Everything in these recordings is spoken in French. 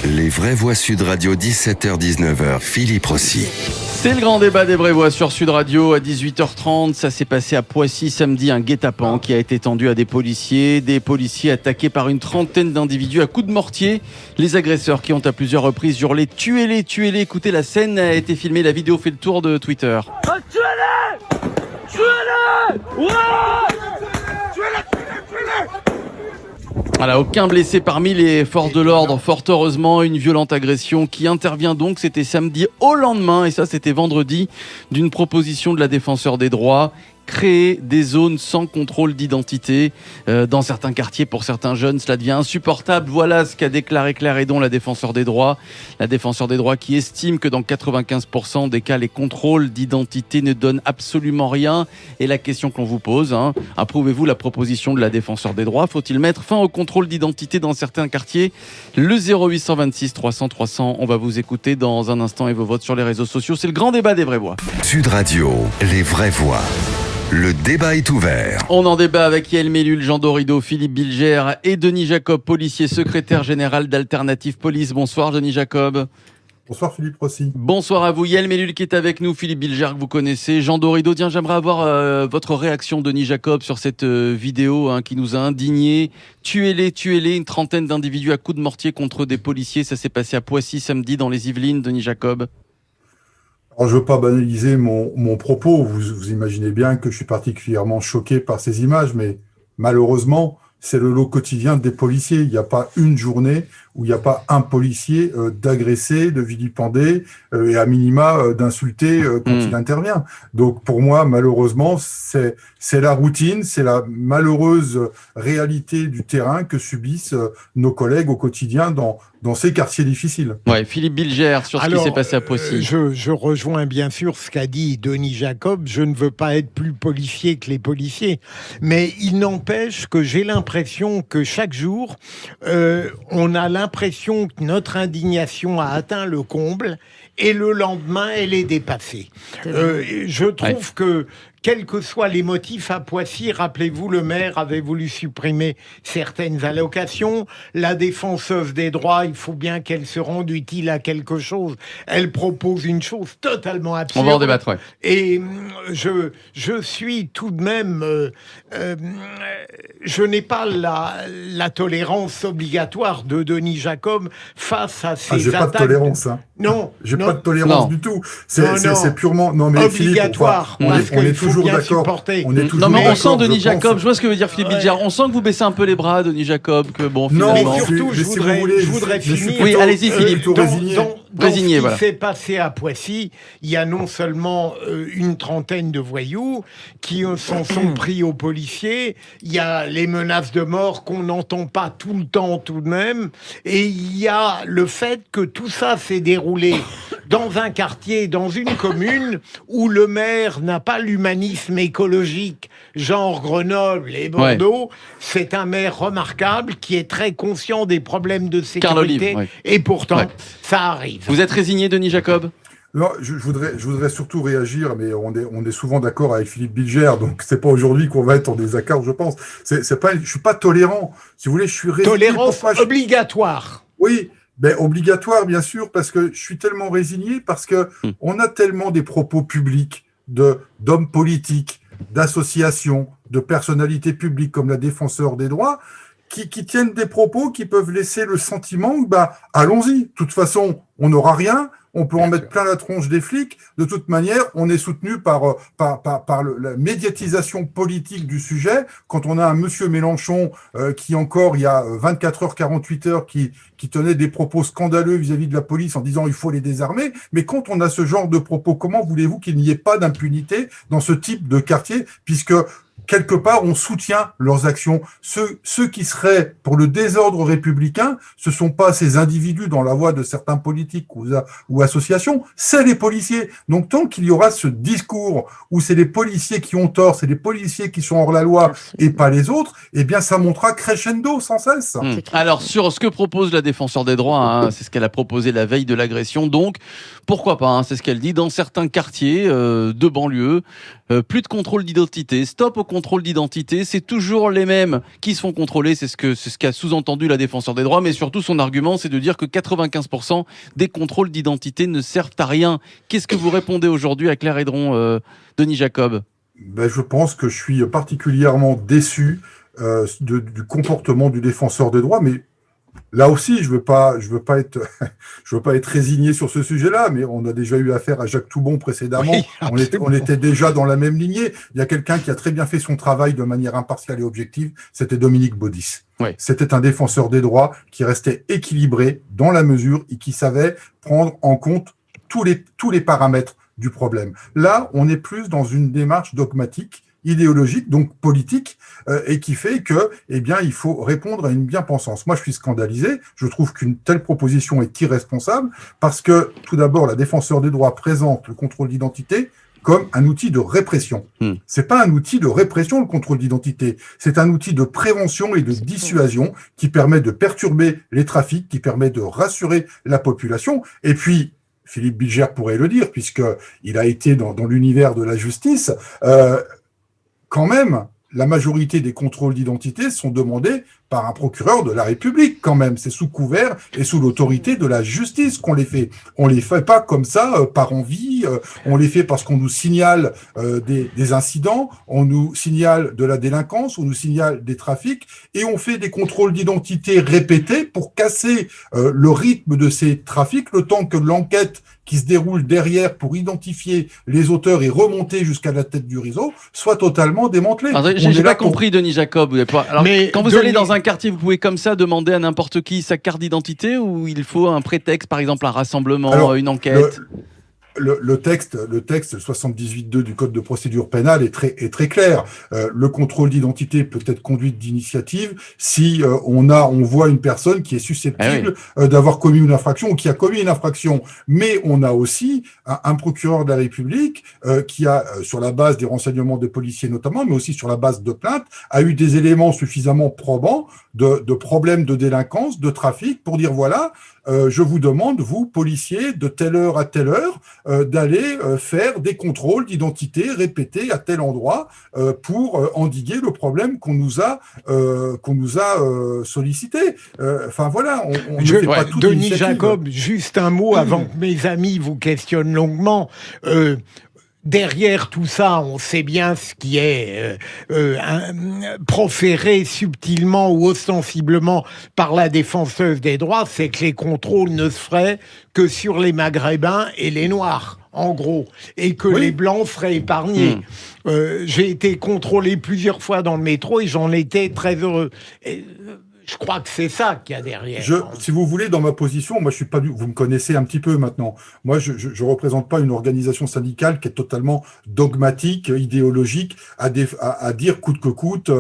Les vraies voix Sud Radio, 17h-19h, Philippe Rossi. C'est le grand débat des vraies voix sur Sud Radio à 18h30. Ça s'est passé à Poissy samedi, un guet-apens qui a été tendu à des policiers attaqués par une trentaine d'individus à coups de mortier. Les agresseurs qui ont à plusieurs reprises hurlé « Tuez-les, tuez-les ». Écoutez, la scène a été filmée, la vidéo fait le tour de Twitter. Tuez-les, tuez-les, ouais, tuez-les. Voilà, aucun blessé parmi les forces de l'ordre, fort heureusement. Une violente agression qui intervient donc, c'était samedi au lendemain, et ça c'était vendredi, d'une proposition de la défenseure des droits. Créer des zones sans contrôle d'identité dans certains quartiers pour certains jeunes, cela devient insupportable. Voilà ce qu'a déclaré Claire Hédon, la défenseure des droits. La défenseure des droits qui estime que dans 95% des cas, les contrôles d'identité ne donnent absolument rien. Et la question qu'on vous pose, approuvez-vous la proposition de la défenseure des droits? Faut-il mettre fin au contrôle d'identité dans certains quartiers? Le 0826 300 300, on va vous écouter dans un instant et vos votes sur les réseaux sociaux. C'est le grand débat des vraies voix. Sud Radio, les vraies voix. Le débat est ouvert. On en débat avec Yael Mellul, Jean Dorido, Philippe Bilger et Denis Jacob, policier secrétaire général d'Alternative Police. Bonsoir Denis Jacob. Bonsoir Philippe Rossi. Bonsoir à vous. Yael Mellul qui est avec nous, Philippe Bilger que vous connaissez, Jean Dorido. Tiens, j'aimerais avoir votre réaction, Denis Jacob, sur cette vidéo qui nous a indignés. Tuez-les, tuez-les, une trentaine d'individus à coups de mortier contre des policiers. Ça s'est passé à Poissy samedi dans les Yvelines, Denis Jacob. Alors, je ne veux pas banaliser mon propos, vous imaginez bien que je suis particulièrement choqué par ces images, mais malheureusement, c'est le lot quotidien des policiers. Il n'y a pas une journée où il n'y a pas un policier d'agressé, de vilipender et à minima d'insulter quand il intervient. Donc pour moi, malheureusement, c'est la routine, c'est la malheureuse réalité du terrain que subissent nos collègues au quotidien dans ces quartiers difficiles. Ouais, Philippe Bilger, sur ce qui s'est passé à Poissy. Je rejoins bien sûr ce qu'a dit Denis Jacob. Je ne veux pas être plus policier que les policiers, mais il n'empêche que j'ai l'impression que chaque jour, on a l'impression que notre indignation a atteint le comble et le lendemain, elle est dépassée. Je trouve que quels que soient les motifs à Poissy, rappelez-vous, le maire avait voulu supprimer certaines allocations. La défenseuse des droits, il faut bien qu'elle se rende utile à quelque chose. Elle propose une chose totalement absurde. On va en débattre, ouais. Et je suis tout de même... je n'ai pas la tolérance obligatoire de Denis Jacob face à ces attaques. J'ai pas de tolérance, Non. J'ai pas de tolérance du tout. C'est purement... Non, mais obligatoire. Philippe, on est toujours d'accord. Non, mais on sent, Denis Jacob, je vois ce que veut dire Philippe Bilger. On sent que vous baissez un peu les bras, Denis Jacob, que bon, finalement... Non, mais surtout, je voudrais finir... Oui, allez-y, Philippe. Dans ce qui s'est passé à Poissy, il y a non seulement une trentaine de voyous qui s'en sont pris aux policiers, il y a les menaces de mort qu'on n'entend pas tout le temps tout de même, et il y a le fait que tout ça s'est déroulé dans un quartier, dans une commune où le maire n'a pas l'humanisme écologique, genre Grenoble et Bordeaux. Ouais. C'est un maire remarquable qui est très conscient des problèmes de sécurité. Et pourtant, ça arrive. Vous êtes résigné, Denis Jacob ? Non, je voudrais surtout réagir, mais on est souvent d'accord avec Philippe Bilger, donc c'est pas aujourd'hui qu'on va être en désaccord, je pense. Je suis pas tolérant. Si vous voulez, je suis résigné. Tolérance obligatoire. Oui. Ben, obligatoire, bien sûr, parce que je suis tellement résigné, parce que on a tellement des propos publics d'hommes politiques, d'associations, de personnalités publiques comme la défenseure des droits, qui tiennent des propos qui peuvent laisser le sentiment que, allons-y, de toute façon, on n'aura rien, on peut en mettre plein la tronche des flics, de toute manière, on est soutenu par la médiatisation politique du sujet. Quand on a un monsieur Mélenchon qui encore, il y a 24 heures, 48 heures, qui tenait des propos scandaleux vis-à-vis de la police en disant il faut les désarmer, mais quand on a ce genre de propos, comment voulez-vous qu'il n'y ait pas d'impunité dans ce type de quartier, puisque quelque part, on soutient leurs actions. Ceux qui seraient pour le désordre républicain, ce sont pas ces individus dans la voie de certains politiques ou associations, c'est les policiers. Donc, tant qu'il y aura ce discours où c'est les policiers qui ont tort, c'est les policiers qui sont hors la loi et pas les autres, eh bien, ça montera crescendo sans cesse. Alors, sur ce que propose la défenseure des droits, c'est ce qu'elle a proposé la veille de l'agression, donc, pourquoi pas, c'est ce qu'elle dit, dans certains quartiers de banlieue, plus de contrôle d'identité, stop au contrôle contrôles d'identité, c'est toujours les mêmes qui se font contrôler. C'est ce qu'a sous-entendu la défenseur des droits, mais surtout son argument, c'est de dire que 95% des contrôles d'identité ne servent à rien. Qu'est-ce que vous répondez aujourd'hui à Claire Hédron, Denis Jacob? Je pense que je suis particulièrement déçu du comportement du défenseur des droits, mais là aussi, je veux pas être, je veux pas être résigné sur ce sujet-là, mais on a déjà eu affaire à Jacques Toubon précédemment. Oui, on était déjà dans la même lignée. Il y a quelqu'un qui a très bien fait son travail de manière impartiale et objective. C'était Dominique Baudis. Ouais. C'était un défenseur des droits qui restait équilibré dans la mesure et qui savait prendre en compte tous les paramètres du problème. Là, on est plus dans une démarche dogmatique, idéologique, donc politique, et qui fait que, il faut répondre à une bien-pensance. Moi, je suis scandalisé. Je trouve qu'une telle proposition est irresponsable parce que, tout d'abord, la défenseur des droits présente le contrôle d'identité comme un outil de répression. C'est pas un outil de répression, le contrôle d'identité. C'est un outil de prévention et de dissuasion qui permet de perturber les trafics, qui permet de rassurer la population. Et puis, Philippe Bilger pourrait le dire, puisqu'il a été dans l'univers de la justice, quand même, la majorité des contrôles d'identité sont demandés par un procureur de la République, quand même. C'est sous couvert et sous l'autorité de la justice qu'on les fait. On les fait pas comme ça, par envie. On les fait parce qu'on nous signale des incidents, on nous signale de la délinquance, on nous signale des trafics, et on fait des contrôles d'identité répétés pour casser le rythme de ces trafics, le temps que l'enquête qui se déroule derrière pour identifier les auteurs et remonter jusqu'à la tête du réseau soit totalement démantelée. J'ai pas compris, Denis Jacob. Alors, mais quand vous allez dans un quartier, vous pouvez comme ça demander à n'importe qui sa carte d'identité, ou il faut un prétexte, par exemple un rassemblement, une enquête? Le texte 78.2 du Code de procédure pénale est très clair. Le contrôle d'identité peut être conduite d'initiative si on voit une personne qui est susceptible d'avoir commis une infraction ou qui a commis une infraction. Mais on a aussi un procureur de la République qui a, sur la base des renseignements de policiers notamment, mais aussi sur la base de plaintes, a eu des éléments suffisamment probants de problèmes de délinquance, de trafic, pour dire voilà, je vous demande, vous, policiers, de telle heure à telle heure, d'aller faire des contrôles d'identité répétés à tel endroit pour endiguer le problème qu'on nous a sollicité. Enfin voilà, on ne fait pas tout Denis Jacob, juste un mot avant que mes amis vous questionnent longuement. Derrière tout ça, on sait bien ce qui est proféré subtilement ou ostensiblement par la défenseuse des droits, c'est que les contrôles ne se feraient que sur les Maghrébins et les Noirs, en gros, et que les Blancs seraient épargnés. J'ai été contrôlé plusieurs fois dans le métro et j'en étais très heureux. Je crois que c'est ça qu'il y a derrière. Si vous voulez, dans ma position, moi je suis pas vous me connaissez un petit peu maintenant. Moi, je représente pas une organisation syndicale qui est totalement dogmatique, idéologique, à dire coûte que coûte,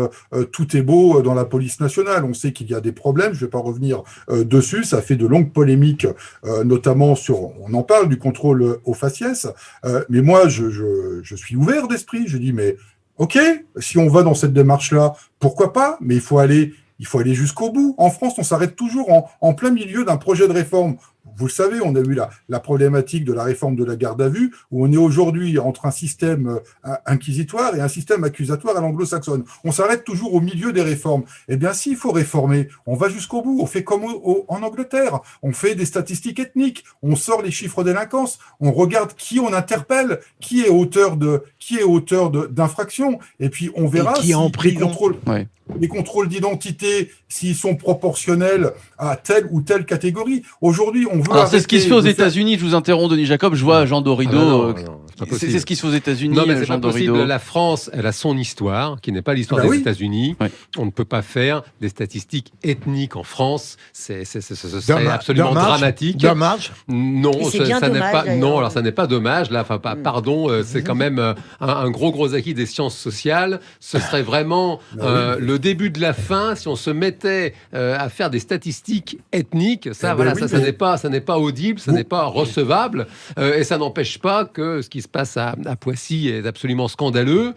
tout est beau dans la police nationale. On sait qu'il y a des problèmes. Je vais pas revenir dessus. Ça fait de longues polémiques, notamment on en parle du contrôle au faciès. Mais moi, je suis ouvert d'esprit. Je dis mais ok, si on va dans cette démarche-là, pourquoi pas? Mais il faut aller jusqu'au bout. En France, on s'arrête toujours en plein milieu d'un projet de réforme. Vous le savez, on a eu la problématique de la réforme de la garde à vue, où on est aujourd'hui entre un système inquisitoire et un système accusatoire à l'anglo-saxonne. On s'arrête toujours au milieu des réformes. Eh bien, s'il faut réformer, on va jusqu'au bout. On fait comme en Angleterre. On fait des statistiques ethniques. On sort les chiffres de délinquance. On regarde qui on interpelle, qui est auteur d'infractions. Et puis, on verra si les contrôles d'identité, s'ils sont proportionnels à telle ou telle catégorie. Aujourd'hui, on veut. Alors, c'est ce qui se fait aux États-Unis. Je vous interromps, Denis Jacob. Je vois Jean Dorido. C'est ce qui se fait aux États-Unis. Non, mais c'est Jean pas possible. Dorido. La France, elle a son histoire, qui n'est pas l'histoire des États-Unis. Ouais. On ne peut pas faire des statistiques ethniques en France. Ce serait absolument dramatique. Dommage. Non, ça n'est pas. Non, alors ça n'est pas dommage. Là, enfin, pardon, c'est quand même un gros acquis des sciences sociales. Ce serait vraiment le début de la fin si on se mettait à faire des statistiques ethniques. Ça, ça n'est pas audible, ça n'est pas recevable, et ça n'empêche pas que ce qui se passe à Poissy est absolument scandaleux,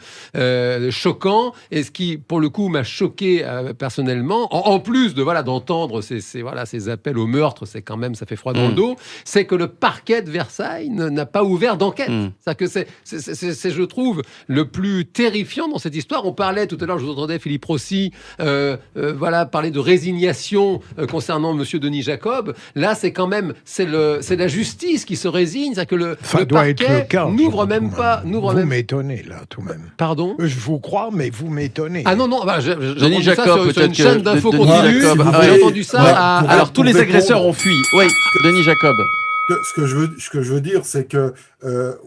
choquant, et ce qui, pour le coup, m'a choqué personnellement, en plus de d'entendre ces appels au meurtre, c'est quand même, ça fait froid dans le dos, c'est que le parquet de Versailles n'a pas ouvert d'enquête. C'est-à-dire que c'est, je trouve, le plus terrifiant dans cette histoire. On parlait tout à l'heure, je vous entendais Philippe Rossi, parler de résignation concernant Monsieur Denis Jacob. Là, c'est quand même, c'est la justice qui se résigne, c'est-à-dire que le parquet n'ouvre même pas. Vous m'étonnez là, tout de même. Pardon ? Je vous crois, mais vous m'étonnez. Ah non, Denis Jacob, sur une chaîne d'infos continue. J'ai entendu ça. Alors tous les agresseurs ont fui. Oui, Denis Jacob. Ce que je veux dire, c'est que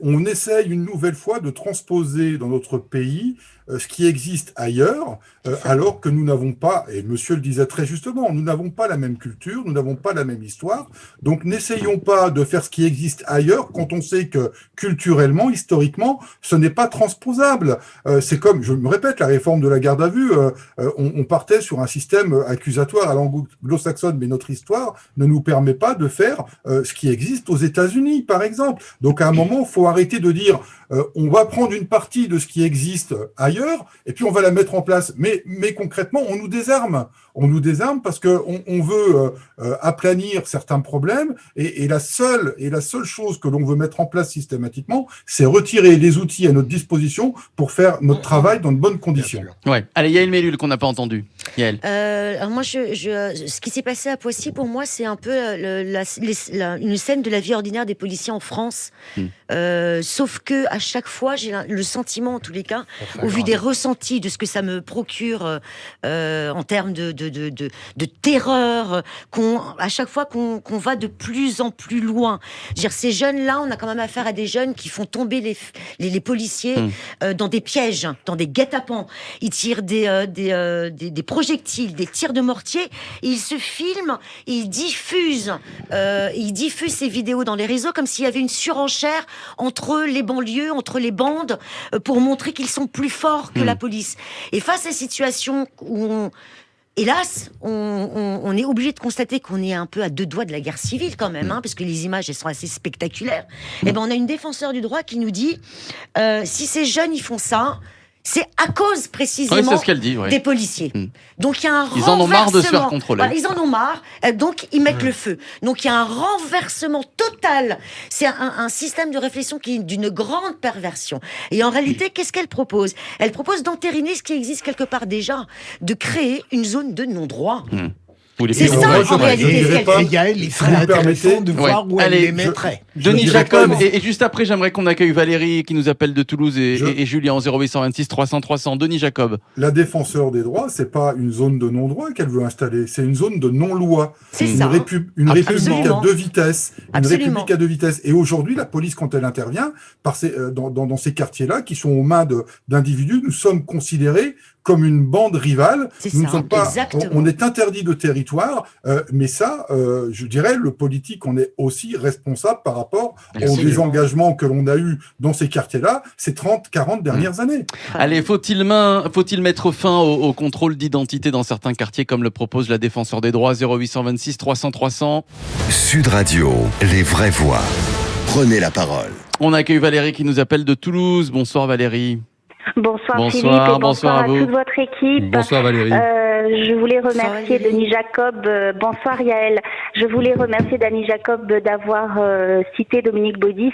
on essaye une nouvelle fois de transposer dans notre pays ce qui existe ailleurs, alors que nous n'avons pas, et monsieur le disait très justement, nous n'avons pas la même culture, nous n'avons pas la même histoire, donc n'essayons pas de faire ce qui existe ailleurs quand on sait que culturellement, historiquement, ce n'est pas transposable. C'est comme, je me répète, la réforme de la garde à vue, on partait sur un système accusatoire à l'anglo-saxonne, mais notre histoire ne nous permet pas de faire ce qui existe aux États-Unis, par exemple. Donc à un moment, il faut arrêter de dire on va prendre une partie de ce qui existe ailleurs et puis on va la mettre en place. Mais concrètement, on nous désarme. On nous désarme parce qu'on veut aplanir certains problèmes et la seule chose que l'on veut mettre en place systématiquement, c'est retirer les outils à notre disposition pour faire notre travail dans de bonnes conditions. Ouais. Allez, Yael Mellul qu'on n'a pas entendu. Yael. Alors moi, ce qui s'est passé à Poissy, pour moi, c'est un peu une scène de la vie ordinaire des policiers en France. Sauf que à chaque fois, j'ai le sentiment, en tous les cas, au vu des ressentis, de ce que ça me procure en termes de terreur, à chaque fois qu'on va de plus en plus loin. Je veux dire, ces jeunes-là, on a quand même affaire à des jeunes qui font tomber les policiers dans des pièges, dans des guet-apens. Ils tirent des projectiles, des tirs de mortier, et ils se filment, et ils diffusent ces vidéos dans les réseaux comme s'il y avait une surenchère entre les banlieues, entre les bandes, pour montrer qu'ils sont plus forts que la police. Et face à ces situations où hélas, on est obligé de constater qu'on est un peu à deux doigts de la guerre civile quand même, parce que les images, elles sont assez spectaculaires. Et ben, on a une défenseur du droit qui nous dit si ces jeunes, ils font ça, c'est à cause précisément des policiers. Donc il y a un renversement. Ils en ont marre de se faire contrôler. Voilà, ils en ont marre, donc ils mettent le feu. Donc il y a un renversement total. C'est un système de réflexion qui est d'une grande perversion. Et en réalité, qu'est-ce qu'elle propose ? Elle propose d'entériner ce qui existe quelque part déjà, de créer une zone de non-droit. C'est ça, en réalité. Il serait intéressant de voir où elle les mettrait. Denis Jacob, et juste après, j'aimerais qu'on accueille Valérie qui nous appelle de Toulouse et Julien en 0826 300 300. Denis Jacob. La défenseur des droits, c'est pas une zone de non-droit qu'elle veut installer, c'est une zone de non-loi. C'est une ça. Une république à deux vitesses. Une Absolument. république à deux vitesses. Et aujourd'hui, la police, quand elle intervient, dans ces quartiers-là, qui sont aux mains d'individus, nous sommes considérés comme une bande rivale. Nous ne sommes pas, on est interdit de territoire, mais ça, je dirais, le politique, on est aussi responsable par rapport aux désengagements que l'on a eus dans ces quartiers-là ces 30-40 dernières années. Allez, faut-il mettre fin au contrôle d'identité dans certains quartiers, comme le propose la défenseur des droits 0826 300 300. Sud Radio, les vraies voix. Prenez la parole. On accueille Valérie qui nous appelle de Toulouse. Bonsoir Valérie. Bonsoir Philippe et bonsoir à vous. toute votre équipe. Bonsoir Valérie. Je voulais remercier Denis Jacob. Bonsoir Yael. Je voulais remercier Denis Jacob d'avoir cité Dominique Baudis.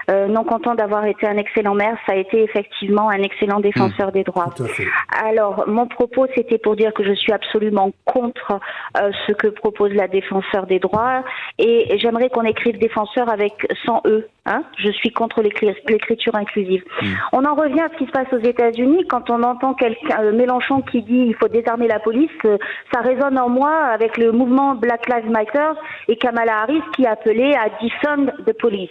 Non content d'avoir été un excellent maire, ça a été effectivement un excellent défenseur des droits. Tout à fait. Alors, mon propos, c'était pour dire que je suis absolument contre ce que propose la défenseur des droits et j'aimerais qu'on écrive défenseur avec sans E. Je suis contre l'écriture inclusive. On en revient à ce qui se passe aux États-Unis quand on entend Mélenchon qui dit il faut désarmer la police, ça résonne en moi avec le mouvement Black Lives Matter et Kamala Harris qui appelait à defund the police.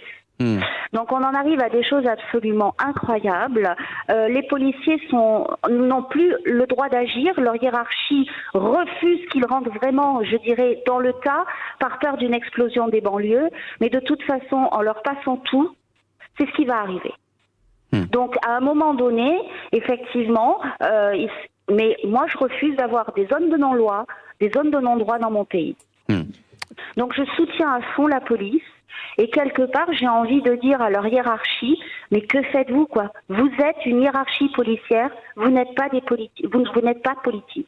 Donc on en arrive à des choses absolument incroyables. Les policiers n'ont plus le droit d'agir. Leur hiérarchie refuse qu'ils rentrent vraiment, je dirais, dans le tas par peur d'une explosion des banlieues. Mais de toute façon, en leur passant tout, c'est ce qui va arriver. Donc à un moment donné, effectivement, mais moi je refuse d'avoir des zones de non-loi, des zones de non-droit dans mon pays. Donc je soutiens à fond la police. Et quelque part, j'ai envie de dire à leur hiérarchie, mais que faites-vous, quoi? Vous êtes une hiérarchie policière, vous n'êtes pas vous n'êtes pas politique.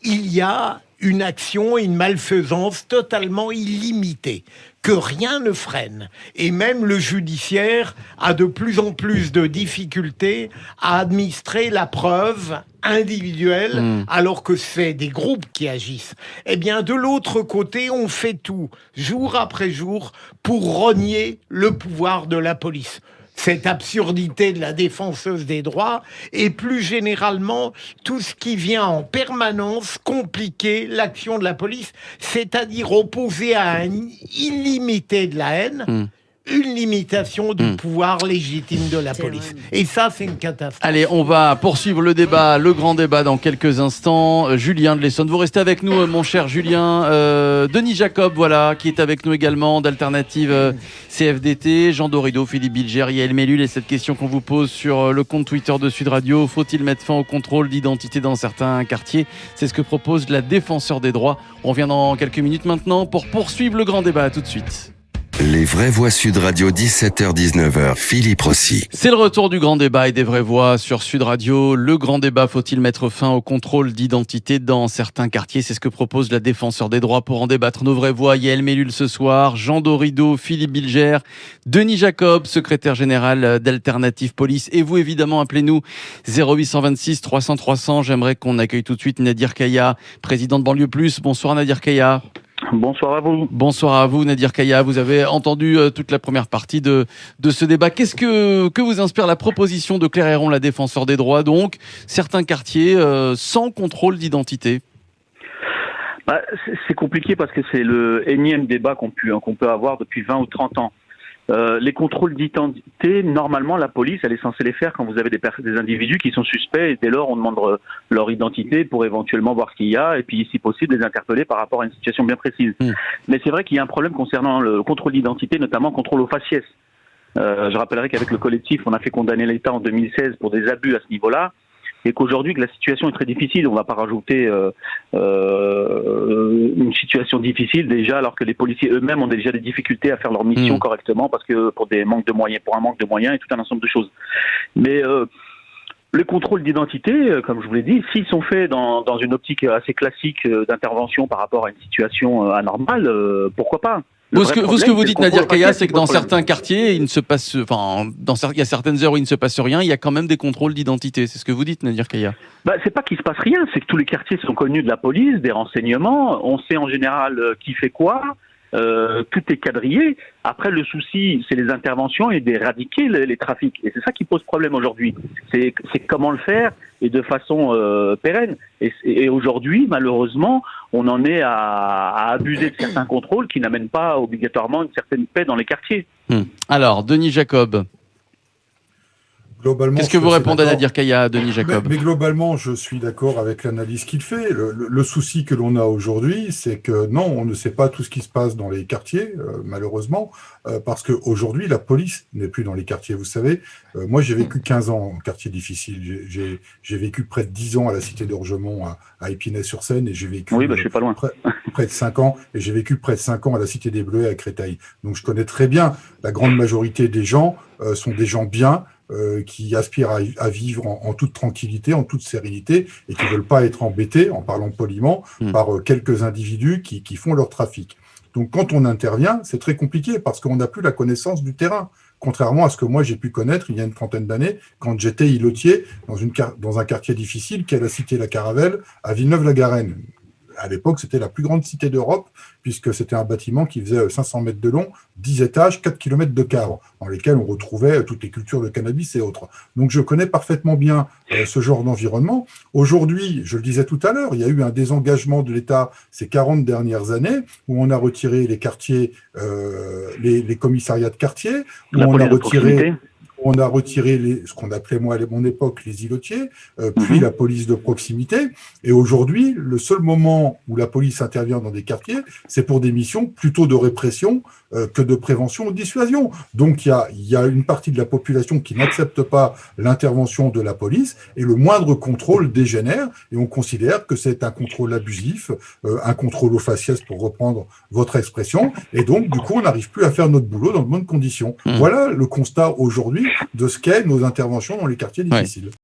Il y a une action, une malfaisance totalement illimitée, que rien ne freine. Et même le judiciaire a de plus en plus de difficultés à administrer la preuve individuelle, alors que c'est des groupes qui agissent. Eh bien, de l'autre côté, on fait tout, jour après jour, pour rogner le pouvoir de la police. Cette absurdité de la défenseuse des droits et plus généralement tout ce qui vient en permanence compliquer l'action de la police, c'est-à-dire opposer à un illimité de la haine une limitation du pouvoir légitime de la police. Et ça, c'est une catastrophe. Allez, on va poursuivre le débat, le grand débat dans quelques instants. Julien de l'Essonne, vous restez avec nous, mon cher Julien. Denis Jacob, voilà, qui est avec nous également, d'Alternative CFDT. Jean Dorido, Philippe Bilger, Yael Mellul. Et cette question qu'on vous pose sur le compte Twitter de Sud Radio. Faut-il mettre fin au contrôle d'identité dans certains quartiers? C'est ce que propose la défenseur des droits. On revient dans quelques minutes maintenant pour poursuivre le grand débat. À tout de suite. Les vraies voix Sud Radio, 17h-19h, Philippe Rossi. C'est le retour du grand débat et des vraies voix sur Sud Radio. Le grand débat, faut-il mettre fin au contrôle d'identité dans certains quartiers? C'est ce que propose la défenseur des droits. Pour en débattre, nos vraies voix, Yael Mellul ce soir, Jean Dorido, Philippe Bilger, Denis Jacob, secrétaire général d'Alternative Police. Et vous, évidemment, appelez-nous 0826 300 300. J'aimerais qu'on accueille tout de suite Nadir Kaya, président de Banlieue Plus. Bonsoir Nadir Kaya. Bonsoir à vous. Bonsoir à vous Nadir Kaya. Vous avez entendu toute la première partie de ce débat. Qu'est-ce que vous inspire la proposition de Claire Héron, la défenseur des droits, donc certains quartiers sans contrôle d'identité? C'est compliqué parce que c'est le énième débat qu'on peut avoir depuis 20 ou 30 ans. Les contrôles d'identité, normalement, la police, elle est censée les faire quand vous avez des individus qui sont suspects et dès lors, on demande leur identité pour éventuellement voir ce qu'il y a et puis, si possible, les interpeller par rapport à une situation bien précise. Mais c'est vrai qu'il y a un problème concernant le contrôle d'identité, notamment contrôle au faciès. Je rappellerai qu'avec le collectif, on a fait condamner l'État en 2016 pour des abus à ce niveau-là. Et qu'aujourd'hui, que la situation est très difficile. On ne va pas rajouter une situation difficile déjà, alors que les policiers eux-mêmes ont déjà des difficultés à faire leur mission correctement, parce que pour un manque de moyens et tout un ensemble de choses. Mais le contrôle d'identité, comme je vous l'ai dit, s'ils sont faits dans une optique assez classique d'intervention par rapport à une situation anormale, pourquoi pas? Ce que vous dites, Nadir Kaya, c'est que dans certains quartiers, il y a certaines heures où il ne se passe rien, il y a quand même des contrôles d'identité. C'est ce que vous dites, Nadir Kaya. C'est pas qu'il se passe rien, c'est que tous les quartiers sont connus de la police, des renseignements, on sait en général qui fait quoi, tout est quadrillé. Après, le souci, c'est les interventions et d'éradiquer les trafics. Et c'est ça qui pose problème aujourd'hui. C'est comment le faire et de façon pérenne. Et aujourd'hui, malheureusement, on en est à abuser de certains contrôles qui n'amènent pas obligatoirement une certaine paix dans les quartiers. Alors, Denis Jacob. Qu'est-ce que vous répondez à Nadir Kaya, Denis Jacob? Mais globalement, je suis d'accord avec l'analyse qu'il fait. Le souci que l'on a aujourd'hui, c'est que non, on ne sait pas tout ce qui se passe dans les quartiers, malheureusement, parce qu'aujourd'hui, la police n'est plus dans les quartiers. Vous savez, moi, j'ai vécu 15 ans en quartier difficile. J'ai vécu près de 10 ans à la cité d'Orgemont, à Épinay-sur-Seine, et j'ai vécu je suis pas loin. Près de 5 ans, et j'ai vécu près de 5 ans à la cité des Bleuets à Créteil. Donc, je connais très bien. La grande majorité des gens sont des gens bien, qui aspirent à vivre en toute tranquillité, en toute sérénité, et qui ne veulent pas être embêtés, en parlant poliment, par quelques individus qui font leur trafic. Donc quand on intervient, c'est très compliqué, parce qu'on n'a plus la connaissance du terrain, contrairement à ce que moi j'ai pu connaître il y a une trentaine d'années, quand j'étais îlotier dans un quartier difficile qu'est la cité La Caravelle, à Villeneuve-la-Garenne. À l'époque, c'était la plus grande cité d'Europe, puisque c'était un bâtiment qui faisait 500 mètres de long, 10 étages, 4 km de cave, dans lesquels on retrouvait toutes les cultures de cannabis et autres. Donc je connais parfaitement bien ce genre d'environnement. Aujourd'hui, je le disais tout à l'heure, il y a eu un désengagement de l'État ces 40 dernières années, où on a retiré les quartiers, les commissariats de quartier, où on a retiré... on a retiré ce qu'on appelait, moi, à mon époque, les îlotiers, puis la police de proximité. Et aujourd'hui, le seul moment où la police intervient dans des quartiers, c'est pour des missions plutôt de répression que de prévention ou de dissuasion. Donc, il y a une partie de la population qui n'accepte pas l'intervention de la police, et le moindre contrôle dégénère, et on considère que c'est un contrôle abusif, un contrôle au faciès, pour reprendre votre expression, et donc, du coup, on n'arrive plus à faire notre boulot dans de bonnes conditions. Voilà le constat aujourd'hui de ce qu'est nos interventions dans les quartiers difficiles.